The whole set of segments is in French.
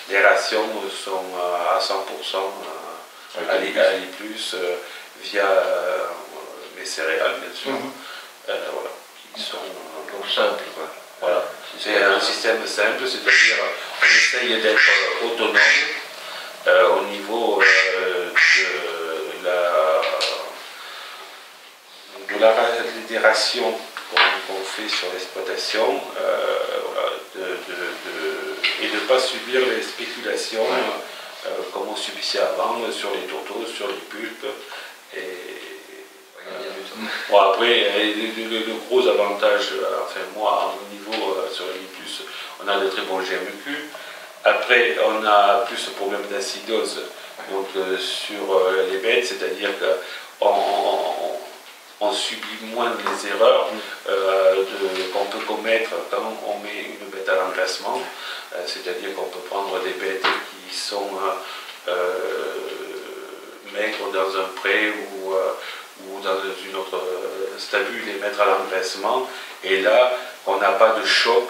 les rations sont à 100% à l'I+, via les céréales, bien sûr. Voilà, qui sont donc simples, quoi. Voilà. C'est un système simple, c'est-à-dire on essaye d'être autonome au niveau des rations qu'on fait sur l'exploitation, voilà, et de ne pas subir les spéculations comme on subissait avant sur les tourteaux, sur les pulpes. Bon, après, le gros avantage, enfin moi, au niveau sur l'I+, on a de très bons GMQ. Après, on a plus ce problème d'acidose donc, sur les bêtes, c'est-à-dire qu'on subit moins les erreurs qu'on peut commettre quand on met une bête à l'engraissement. C'est-à-dire qu'on peut prendre des bêtes qui sont maigres dans un pré ou dans une autre stabule, les mettre à l'engraissement, et là on n'a pas de choc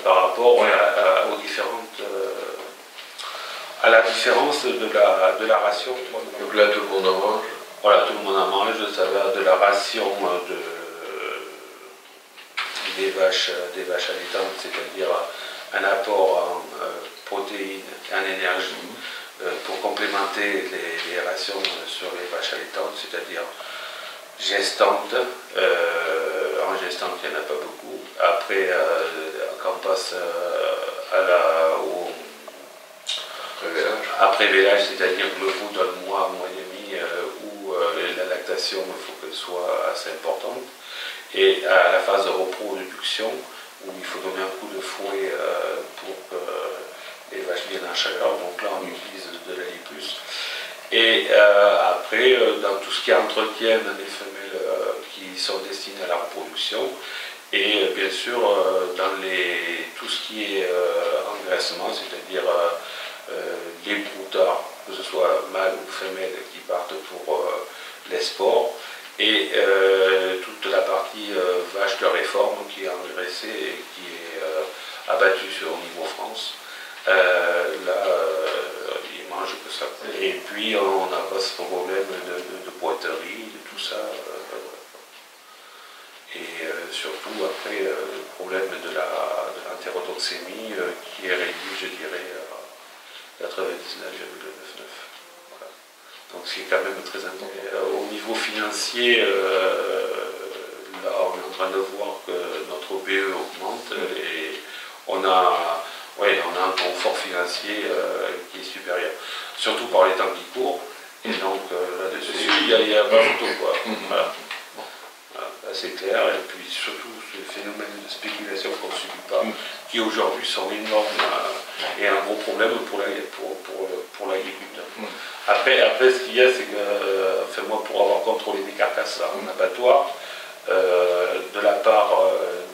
par rapport aux différentes à la différence de la ration. Donc là tout le monde en mange. Voilà, tout le monde en mange, ça va de la ration des vaches allaitantes, c'est-à-dire un apport en protéines et en énergie pour complémenter les rations sur les vaches allaitantes, c'est-à-dire gestantes. En gestante, il n'y en a pas beaucoup. Après, quand on passe au après-vélage, c'est-à-dire que le veau donne mois et demi, où la lactation, il faut qu'elle soit assez importante. Et à la phase de reproduction, où il faut donner un coup de fouet pour que les vaches viennent en chaleur. Donc là, on utilise de la Li+. Et après, dans tout ce qui entretient les femelles qui sont destinées à la reproduction, et bien sûr, dans tout ce qui est engraissement, c'est-à-dire les broutards, que ce soit mâles ou femelles qui partent pour l'export, et toute la partie vache de réforme qui est engraissée et qui est abattue au niveau France. Là, ils mangent que ça. Et puis, on n'a pas ce problème de boiterie, de tout ça. Et surtout, après, le problème de l'entérotoxémie qui est réduit, je dirais, à 99,99. Voilà. Donc, c'est quand même très important. Au niveau financier, là, on est en train de voir que notre OBE augmente et on a un confort financier qui est supérieur. Surtout par les temps qui courent. Et donc, là-dessus, il n'y a pas photo, quoi. Voilà. C'est clair, et puis surtout ce phénomène de spéculation qu'on ne subit pas, qui aujourd'hui sont énormes et un gros problème pour l'agriculteur. Après, ce qu'il y a, c'est que, enfin, moi, pour avoir contrôlé des carcasses en abattoir, de la part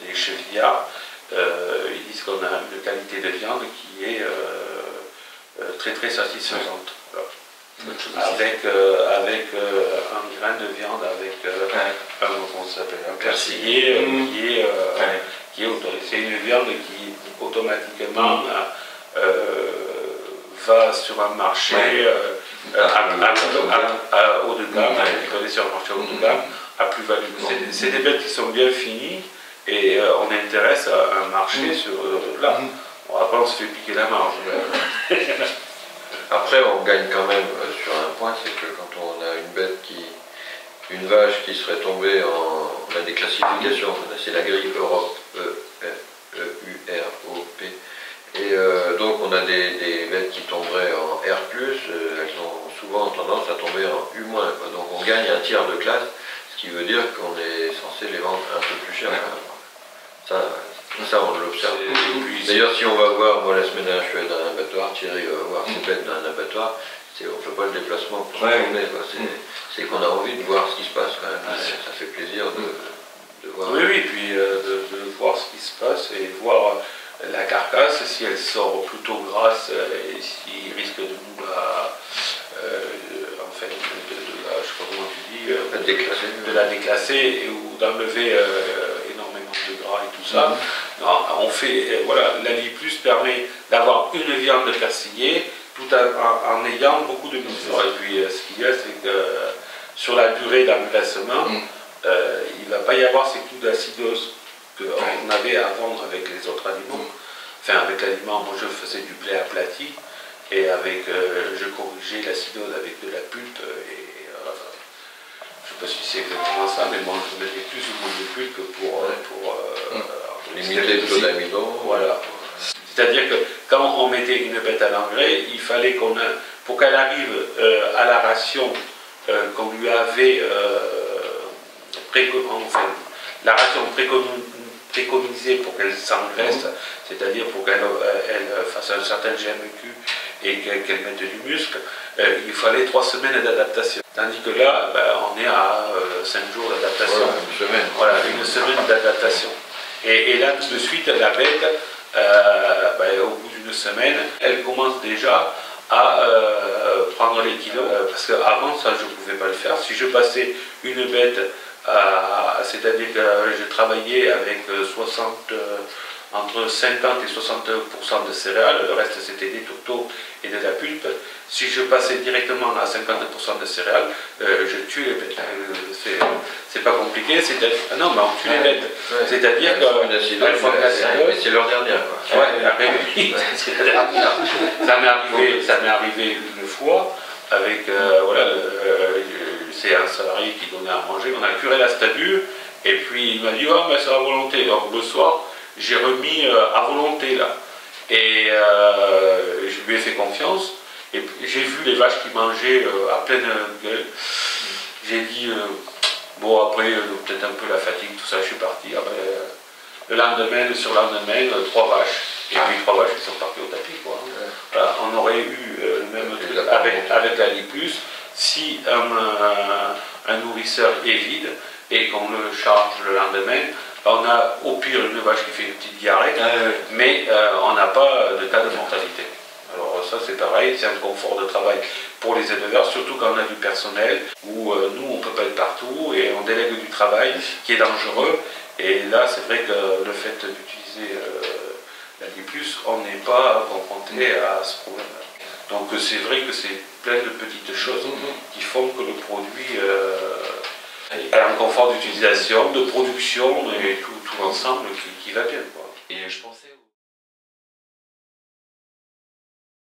des chevillards, ils disent qu'on a une qualité de viande qui est très très satisfaisante. Voilà. Avec un grain de viande, avec un persillé qui est autorisé. C'est une viande qui automatiquement va sur un marché haut de gamme, qui connaît sur un marché haut de gamme, à plus-value. C'est des bêtes qui sont bien finies et on intéresse à un marché sur là. Bon, après on se fait piquer la marge. Après, on gagne quand même sur un point, c'est que quand on a une vache qui serait tombée on a des classifications, c'est la grille Europe, E-U-R-O-P, et donc on a des bêtes qui tomberaient en R+, elles ont souvent tendance à tomber en U-, donc on gagne un tiers de classe, ce qui veut dire qu'on est censé les vendre un peu plus cher. Ça, on l'observe. D'ailleurs, si on va voir, moi la semaine dernière, je suis allé dans un abattoir, Thierry va voir ses bêtes dans un abattoir, on ne fait pas le déplacement pour se tourner. C'est qu'on a envie de voir ce qui se passe quand même. Ça fait plaisir de voir. Oui, puis de voir ce qui se passe et voir la carcasse, si elle sort plutôt grasse et s'il risque de nous je sais pas comment tu dis, de la déclasser ou d'enlever énormément de gras et tout ça. Non, on fait, voilà, la Li Plus permet d'avoir une viande persillée tout en ayant beaucoup de muscles. Et puis ce qu'il y a, c'est que sur la durée d'engraissement, il ne va pas y avoir ces coups d'acidose qu'on avait avant avec les autres aliments. Enfin, avec l'aliment, moi je faisais du blé aplati et je corrigeais l'acidose avec de la pulpe. Je ne sais pas si c'est exactement ça, mais moi je mettais plus ou moins de pulpe pour limiter le taux d'amidon. Voilà. C'est-à-dire que quand on mettait une bête à l'engrais, il fallait pour qu'elle arrive à la ration qu'on lui avait la ration préconisée pour qu'elle s'engraisse, c'est-à-dire pour qu'elle fasse un certain GMQ et qu'elle mette du muscle, il fallait 3 semaines d'adaptation. Tandis que là, on est à 5 jours d'adaptation. Voilà, une semaine. Voilà, une semaine d'adaptation. Et là, tout de suite, la bête, au bout d'une semaine, elle commence déjà à prendre les kilos. Parce qu'avant, ça, je ne pouvais pas le faire. Si je passais une bête, c'est-à-dire que je travaillais avec entre 50 et 60% de céréales, le reste c'était des tourteaux et de la pulpe. Si je passais directement à 50% de céréales, je tue les bêtes. C'est pas compliqué, non, mais on tue les bêtes. C'est-à-dire que c'est leur dernière. Ça m'est arrivé une fois avec c'est un salarié qui donnait à manger. On a curé la statue et puis il m'a dit mais c'est à volonté. Donc le soir, j'ai remis à volonté là. Et je lui ai fait confiance. Et j'ai vu les vaches qui mangeaient à pleine gueule. J'ai dit, bon après, peut-être un peu la fatigue, tout ça, je suis parti. Le lendemain, le surlendemain, 3 vaches. Et puis 3 vaches qui sont parties au tapis. Quoi. Voilà, on aurait eu le même truc avec la Li Plus si un nourrisseur est vide et qu'on le charge le lendemain. On a au pire une vache qui fait une petite diarrhée, mais on n'a pas de cas de mortalité. Alors ça c'est pareil, c'est un confort de travail pour les éleveurs, surtout quand on a du personnel, où nous on ne peut pas être partout et on délègue du travail qui est dangereux. Et là c'est vrai que le fait d'utiliser la Li Plus, on n'est pas confronté à ce problème-là. Donc c'est vrai que c'est plein de petites choses qui font que le produit a un confort d'utilisation, de production et tout l'ensemble qui va bien. Quoi. Et je pensais